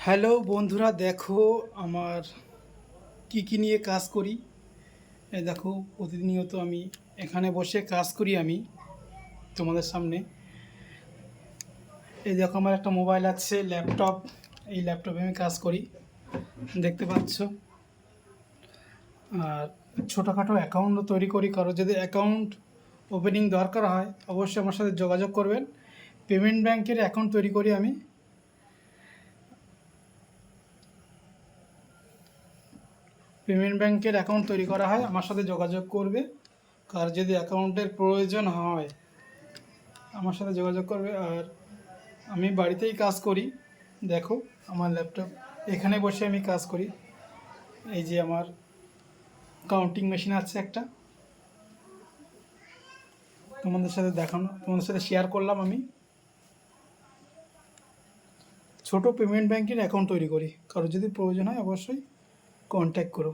Hello বন্ধুরা, দেখো আমার কি নিয়ে কাজ করি। এই দেখো, প্রতিনিয়ত আমি এখানে বসে কাজ করি আমি তোমাদের সামনে। এই দেখো, আমার একটা মোবাইল আছে, ল্যাপটপ। এই ল্যাপটপে আমি কাজ করি, দেখতে পাচ্ছ। আর ছোটোখাটো অ্যাকাউন্টও তৈরি করি। কারো যদি অ্যাকাউন্ট ওপেনিং দরকার হয় অবশ্যই আমার সাথে যোগাযোগ করবেন। পেমেন্ট ব্যাংকের অ্যাকাউন্ট তৈরি করি আমি। পেমেন্ট ব্যাংকের অ্যাকাউন্ট তৈরি করা হয়, আমার সাথে যোগাযোগ করবে। কার যদি অ্যাকাউন্টের প্রয়োজন হয় আমার সাথে যোগাযোগ করবে। আর আমি বাড়িতেই কাজ করি। দেখো, আমার ল্যাপটপ, এখানে বসে আমি কাজ করি। এই যে আমার কাউন্টিং মেশিন আছে একটা, তোমাদের সাথে শেয়ার করলাম আমি। ছোট পেমেন্ট ব্যাংকের অ্যাকাউন্ট তৈরি করি, কারো যদি প্রয়োজন হয় অবশ্যই কন্ট্যাক্ট করো।